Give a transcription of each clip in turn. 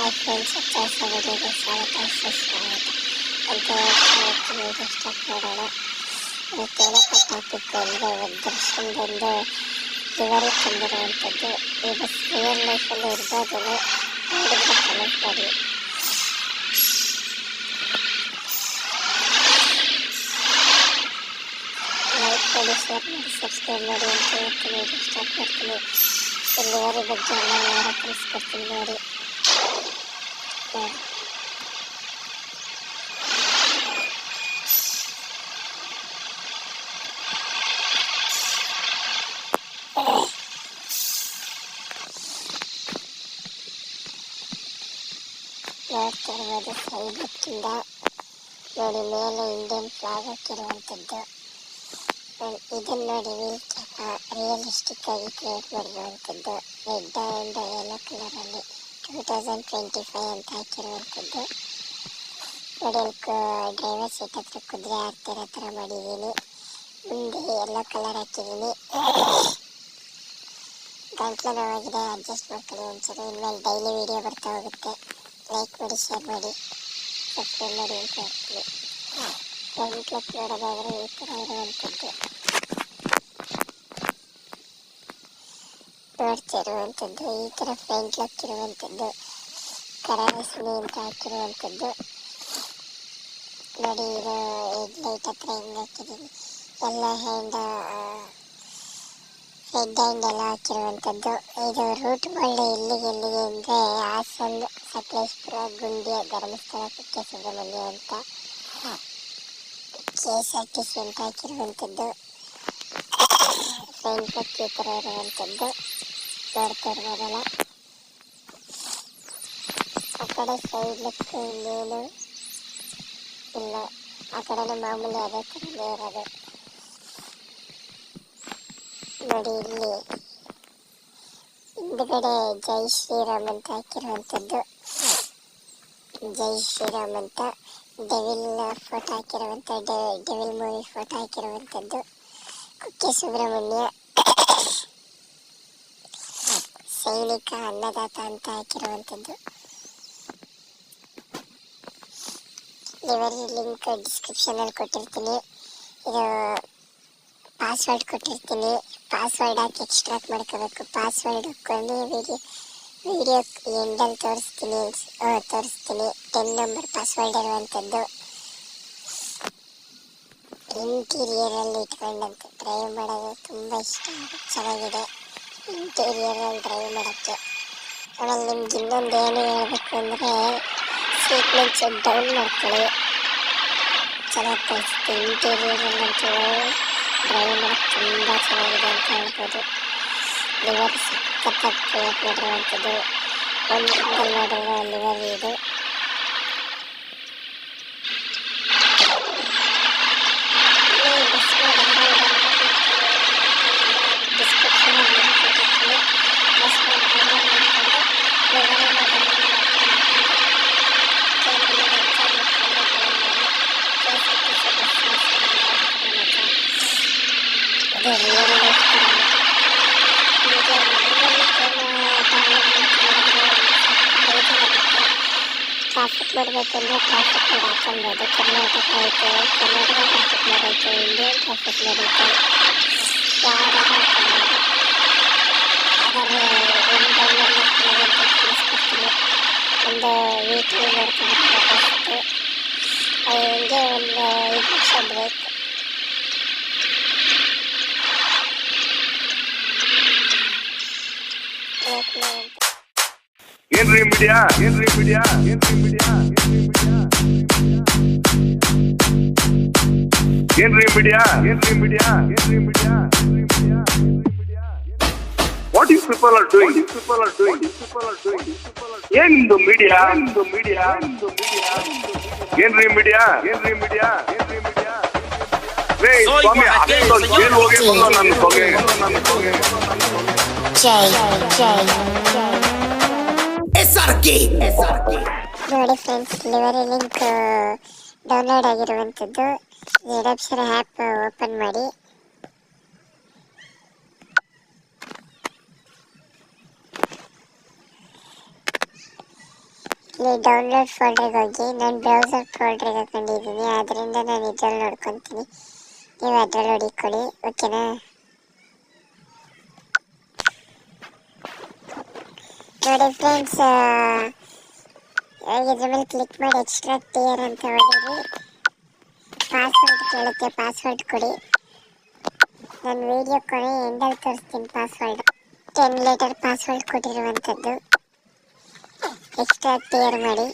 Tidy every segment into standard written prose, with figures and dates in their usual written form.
Hi friends, ಹೊಸ ವಿಡಿಯೋಗೆ ಸ್ವಾಗತ ಸುಸ್ವಾಗತ ಅಂತ ವಿಡಿಯೋ ಸ್ಟಾರ್ಟ್ ಮಾಡೋಣ. ಇವತ್ತೇನಪ್ಪ ಟಾಪಿಕ್ ಅಂದರೆ ದರ್ಶನದೊಂದು ಲಿವರಿ ತಂದಿರುವಂಥದ್ದು. ಈ ಬಸ್ ರಿಯಲ್ ಲೈಫಲ್ಲಿ ಇರ್ಬೋದು, ನೋಡಿದ್ರೆ ಕನೆಕ್ಟ್ ಮಾಡಿ. ಲೈಕ್ ಮಾಡಿ, ಶೇರ್ ಮಾಡಿ, ಸಬ್ಸ್ಕ್ರೈಬ್ ಮಾಡಿ ಅಂತ ಇವತ್ತು ವಿಡಿಯೋ ಸ್ಟಾರ್ಟ್ ಮಾಡ್ತೀನಿ. ಈ ಲಿವರಿ ಬಗ್ಗೆ ಎಲ್ಲ ತಿಳಿಸ್ಕೊಡ್ತೀನಿ ನೋಡಿ. ನೋಡ್ತಿರ್ಬೋದು ಸೈಡ್ ಬುಕ್ಕಿಂದ ನೋಡಿ, ಮೇಲೆ ಇಂಡಿಯನ್ ಫ್ಲಾಗ್ ಹಾಕಿರುವಂಥದ್ದು. ಇದನ್ನು ನೋಡಿ, ವೀಲ್ ಕ್ಯಾಪ್ ರಿಯಲಿಸ್ಟಿಕ್ ಆಗಿ ಕ್ರಿಯೇಟ್ ಮಾಡಿರುವಂಥದ್ದು. ರೆಡ್ ಆ್ಯಂಡ್ ಯೆಲ್ಲೋ ಕಲರಲ್ಲಿ 2025 ಅಂತ ಹಾಕಿರುವಂಥದ್ದು. ನೋಡಿ, ಅಲ್ಲಿ ಡ್ರೈವರ್ ಸೀಟ್ ಹತ್ರ ಕುದುರೆ ಆಡ್ತಿರೋ ಥರ ಮಾಡಿದ್ದೀನಿ. ಮುಂದೆ ಯೆಲ್ಲೋ ಕಲರ್ ಹಾಕಿದ್ದೀನಿ. ಗಂಟ್ಲು ನೋವಾಗಿದೆ, ಅಡ್ಜಸ್ಟ್ ಮಾಡ್ಕೊಳ್ಳಿ ಒಂದ್ಸರಿ. ಇನ್ಮೇಲೆ ಡೈಲಿ ವಿಡಿಯೋ ಬರ್ತಾ ಹೋಗುತ್ತೆ. ಲೈಕ್ ಮಾಡಿ, ಶೇರ್ ಮಾಡಿ, ಸಬ್ಸ್ಕ್ರೈಬ್ ಮಾಡಿ ಅಂತ ಹೇಳ್ತೀನಿ. ಫ್ರಂಟ್ ಲುಕ್ ನೋಡೋದಾದರೆ ಈ ಥರ ಇರುವಂಥದ್ದು ನೋಡ್ತಿರುವಂಥದ್ದು. ಈ ಥರ ಫ್ರಂಟ್ ಲುಕ್ ಇರುವಂಥದ್ದು. ಕರರಸ್ಮಿ ಅಂತ ಹಾಕಿರುವಂಥದ್ದು ನೋಡಿ. ಇದು ಹೆಡ್ಲೈಟ್ ಹತ್ರ ಹಿಂಗೆ ಹಾಕಿದ್ದೀನಿ. ಎಲ್ಲ ರೆಡ್ ಹ್ಯಾಂಡ್ ಎಲ್ಲ ಹಾಕಿರುವಂಥದ್ದು. ಇದು ರೂಟ್ ಬೋಲ್ಡ್ ಎಲ್ಲಿಗೆ ಅಂದರೆ ಹಾಸನ, ಸಕಲೇಶ್ಪುರ, ಗುಂಡ್ಯ, ಧರ್ಮಸ್ಥಳ, ಕುಕ್ಕೆ ಸುಬ್ರಹ್ಮಣ್ಯ ಅಂತ KSRTC ಅಂತ ಹಾಕಿರುವಂಥದ್ದು. ಫ್ರಂಟ್ ಲುಕ್ ಈ ಥರ ಇರುವಂಥದ್ದು ನೋಡ್ತಾ ಇರ್ಬೋದಲ್ಲ. ಆ ಕಡೆ ಸೈಡ್ ಲುಕ್ ಇನ್ನೇನು ಇಲ್ಲ, ಆ ಕಡೆನೂ ಮಾಮೂಲಿ ಅದೇ ಥರನೇ ಇರೋದು ನೋಡಿ. ಇಲ್ಲಿ ಹಿಂದ್ಗಡೆ ಜೈ ಶ್ರೀರಾಮ್ ಅಂತ ಹಾಕಿರುವಂಥದ್ದು. ಜೈ ಶ್ರೀರಾಮ್ ಅಂತ ಡೆವಿಲ್ ಫೋಟೋ ಹಾಕಿರುವಂಥ, ಡೆವಿಲ್ ಮೂವಿ ಫೋಟೋ ಹಾಕಿರುವಂಥದ್ದು. ಕುಕ್ಕೆ ಸುಬ್ರಹ್ಮಣ್ಯ ಸೈನಿಕ ಅನ್ನದಾತ ಅಂತ ಹಾಕಿರುವಂಥದ್ದು. ಲಿವರಿ ಲಿಂಕ್ ಡಿಸ್ಕ್ರಿಪ್ಷನಲ್ಲಿ ಕೊಟ್ಟಿರ್ತೀನಿ. ಇದು ಪಾಸ್ವರ್ಡ್ ಕೊಟ್ಟಿರ್ತೀನಿ. ಪಾಸ್ವರ್ಡ್ ಹಾಕಿ ಎಕ್ಸ್ಟ್ರಾಕ್ಟ್ ಮಾಡ್ಕೋಬೇಕು. ಪಾಸ್ವರ್ಡ್ ಹಾಕ್ಕೊಂಡು ವಿಡಿಯೋ ಎಂಡಲ್ಲಿ ತೋರಿಸ್ತೀನಿ. 10 ನಂಬರ್ ಪಾಸ್ವರ್ಡ್ ಇರುವಂಥದ್ದು. ಇಂಟೀರಿಯರಲ್ಲಿ ಇಟ್ಕೊಂಡಂತೆ ಡ್ರೈವ್ ಮಾಡೋದು ತುಂಬ ಇಷ್ಟ, ಚೆನ್ನಾಗಿದೆ ಇಂಟೀರಿಯರಲ್ಲಿ ಡ್ರೈವ್ ಮಾಡೋಕ್ಕೆ. ಆಮೇಲೆ ನಿಮ್ಗೆ ಇನ್ನೊಂದು ಏನು ಹೇಳಬೇಕು ಅಂದರೆ, ಸೀಟ್ ಮೆಂಚ್ ಡೌನ್ ಮಾಡ್ಕೊಳ್ಳಿ, ಚೆನ್ನಾಗಿ ಕಳಿಸುತ್ತೆ. ಇಂಟೀರಿಯರಲ್ಲಂತೂ ಡ್ರೈವ್ ಮಾಡೋಕ್ಕೆ ತುಂಬ ಚೆನ್ನಾಗಿದೆ ಅಂತ ಹೇಳ್ಬೋದು. ಲಿವರ್ ಸಖತ್ತಾಗಿ ಕ್ರಿಯೇಟ್ ಮಾಡಿರುವಂಥದ್ದು. ಒಂದು ತಿಂಗಳು ಮಾಡಿರೋ ಲಿವರ್ ಇದು. ಟ್ರಾಫಿಕ್ ಮಾಡಬೇಕಂದ್ರೆ ಟ್ರಾಫಿಕ್ ಮಾಡಿ ಹಾಕೊಳ್ಬೋದು. ಕರ್ನಾಟಕ ಐತೆ, ಕರ್ನಾಟಕ ಟ್ರಾಫಿಕ್ ಮಾಡೈತೆ, ಇಂಡಿಯನ್ ಟ್ರಾಫಿಕ್ ಮಾಡೈತೆ, ಯಾವ್ದಾದ್ರು ಹಾಕೊಳ್ಬೋದು. ಆದರೆ ತಿಳಿಸ್ಕೊಡ್ತೀನಿ. ಒಂದು ವೀಕ್ಲಿ ನೋಡ್ಕೊಂಡು ಫಸ್ಟು ಹಿಂಗೆ ಒಂದು 5 ನಿಮಿಷ ಬ್ರೇಕ್. ಏನ್ರಿ ಮೀಡಿಯಾ ಏನ್ರಿ ಮೀಡಿಯಾ ಏನ್ರಿ ಮೀಡಿಯಾ ಏನ್ರಿ ಮೀಡಿಯಾ ಏನ್ರಿ ಮೀಡಿಯಾ ಏನ್ರಿ media what you people are doing ಏನಿದು ಮೀಡಿಯಾ ಏನ್ರಿ ಮೀಡಿಯಾ ಏನ್ರಿ ಮೀಡಿಯಾ ಏನ್ರಿ ಮೀಡಿಯಾ ರೇ ಸ್ವಾಮಿ ಅಷ್ಟೊಂದು ಜೈಲ್ ಹೋಗಿ ಬಂದು ನನ್ನ ತೊಗೆ ನೋಡಿ ಫ್ರೆಂಡ್ಸ್, ಲಿವರಿ ಲಿಂಕ್ ಡೌನ್ಲೋಡ್ ಆಗಿರುವಂಥದ್ದು. ಎರಡಕ್ಷರ ಆ್ಯಪ್ ಓಪನ್ ಮಾಡಿ. ಇಲ್ಲಿ ಡೌನ್ಲೋಡ್ ಫೋಲ್ಡರ್ಗೆ ಹೋಗಿ ನಾನು ಬ್ರೌಸರ್ ಫೋಲ್ಡರ್ಗೆ ಹಾಕೊಂಡಿದ್ದೀನಿ, ಅದರಿಂದ ನಾನು ಇದ್ರಲ್ಲಿ ನೋಡ್ಕೊತೀನಿ, ನೀವು ಅದರಲ್ಲಿ ಹೊಡಿಕೊಳ್ಳಿ. ಓಕೆನಾ? ನೋಡಿ ಫ್ರೆಂಡ್ಸ್, ಇದ್ರ ಮೇಲೆ ಕ್ಲಿಕ್ ಮಾಡಿ ಎಕ್ಸ್ಟ್ರಾಕ್ಟ್ ಟಿಯರ್ ಅಂತ ಹೊಡೀರಿ. ಪಾಸ್ವರ್ಡ್ ಕೇಳುತ್ತೆ, ಪಾಸ್ವರ್ಡ್ ಕೊಡಿ. ನಾನು ವಿಡಿಯೋ ಕೊನೆ ಎಂಡಲ್ಲಿ ತೋರಿಸ್ತೀನಿ ಪಾಸ್ವರ್ಡ್. 10 ಲೆಟರ್ ಪಾಸ್ವರ್ಡ್ ಕೊಟ್ಟಿರುವಂಥದ್ದು. ಎಕ್ಸ್ಟ್ರಾಕ್ಟ್ ಟಿಯರ್ ಮಾಡಿ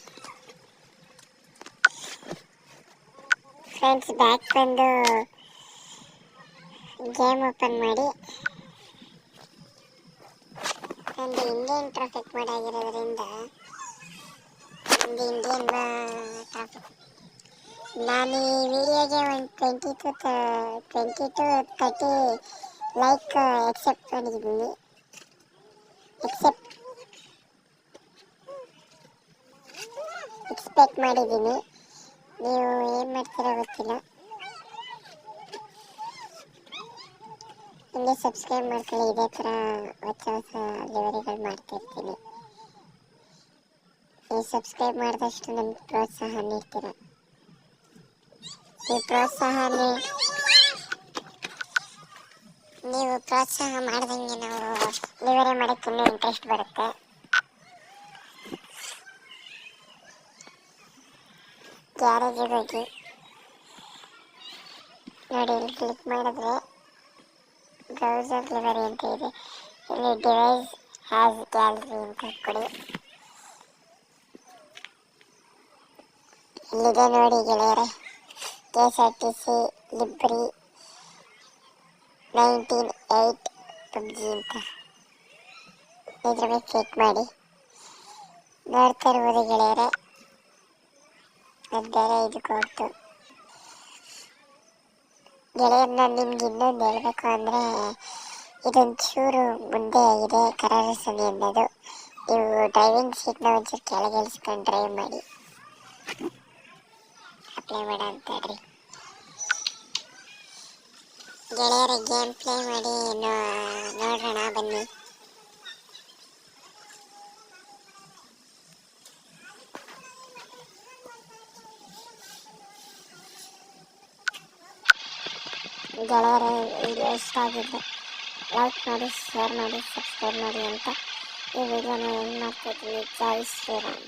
ಫ್ರೆಂಡ್ಸ್. ಬ್ಯಾಕ್ ಬಂದು ಗೇಮ್ ಓಪನ್ ಮಾಡಿ. ನಂದು ಇಂಡಿಯನ್ ಟ್ರಾಫಿಕ್ ಮೋಡ್ ಆಗಿರೋದ್ರಿಂದ ಒಂದು ಇಂಡಿಯನ್ ಟ್ರಾಫಿಕ್. ನಾನು ಈ ವಿಡಿಯೋಗೆ ಒಂದು 20 to 30 ಲೈಕ್ ಎಕ್ಸೆಪ್ಟ್ ಮಾಡಿದ್ದೀನಿ. ಎಕ್ಸ್ಪೆಕ್ಟ್ ಮಾಡಿದ್ದೀನಿ. ನೀವು ಏನು ಮಾಡ್ತೀರೋ ಗೊತ್ತಿಲ್ಲ. ಇಲ್ಲಿ ಸಬ್ಸ್ಕ್ರೈಬ್ ಮಾಡ್ಕೊಳ್ಳಿ, ಇದೇ ಥರ ಹೊಸ ಹೊಸ ಡೆಲಿವರಿಗಳು ಮಾಡ್ತಾಯಿರ್ತೀನಿ. ನೀವು ಸಬ್ಸ್ಕ್ರೈಬ್ ಮಾಡಿದಷ್ಟು ನಮ್ಗೆ ಪ್ರೋತ್ಸಾಹ ನೀಡ್ತೀರ. ನೀವು ಪ್ರೋತ್ಸಾಹ ಮಾಡ್ದಂಗೆ ನಾವು ಡೆಲಿವರಿ ಮಾಡೋಕ್ಕೆ ಇನ್ನೂ ಇಂಟ್ರೆಸ್ಟ್ ಬರುತ್ತೆ. ಗ್ಯಾರೇಜಿಗೆ ಹೋಗಿ ನೋಡಿ, ಇಲ್ಲಿ ಕ್ಲಿಕ್ ಮಾಡಿದ್ರೆ ಬ್ರೌಸರ್ ಡೆಲಿವರಿ ಅಂತ ಇದೆ. ಇಲ್ಲಿ ಡಿವೈಸ್ ಹ್ಯಾಸ್ ಗ್ಯಾಲರಿ ಅಂತ ಕೊಡಿ. ಇಲ್ಲಿದೆ ನೋಡಿ ಗೆಳೆಯರೆ, KSRTC ಲಿಬ್ರಿ 19.8 PUBG ಅಂತ. ಇದ್ರ ಮೇಲೆ ಕ್ಲಿಕ್ ಮಾಡಿ. ನೋಡ್ತಾ ಇರ್ಬೋದು ಗೆಳೆಯರೆ, ಅದು ಬೇರೆ ಇದಕ್ಕೆ ಹೋಗ್ತು. ಗೆಳೆಯರು, ನಾನು ನಿಮ್ಗೆ ಇನ್ನೊಂದು ಹೇಳಬೇಕು ಅಂದರೆ, ಇದೊಂಚೂರು ಮುಂದೆ ಆಗಿದೆ ಕರಾರಸನಿ ಅನ್ನೋದು. ನೀವು ಡ್ರೈವಿಂಗ್ ಸೀಟ್ನ ಒಂಚೂರು ಕೆಳಗೆ ಇಳಿಸ್ಕೊಂಡು ಡ್ರೈವ್ ಮಾಡಿ. ಅಪ್ಲೈ ಮಾಡ ಅಂತ ಹೇಳ್ರಿ ಗೆಳೆಯರ. ಗೇಮ್ ಪ್ಲೇ ಮಾಡಿ ನೋಡೋಣ ಬನ್ನಿ. ಗೆಳೆಯರ, ವಿಡಿಯೋ ಇಷ್ಟ ಆಗಿದ್ರೆ ಲೈಕ್ ಮಾಡಿ, ಶೇರ್ ಮಾಡಿ, ಸಬ್ಸ್ಕ್ರೈಬ್ ಮಾಡಿ ಅಂತ ಈ ವಿಡಿಯೋನ ಏನು ಮಾಡ್ತಾಯಿದ್ದೀನಿ. ಜೈ ಶ್ರೀರಾಮ್.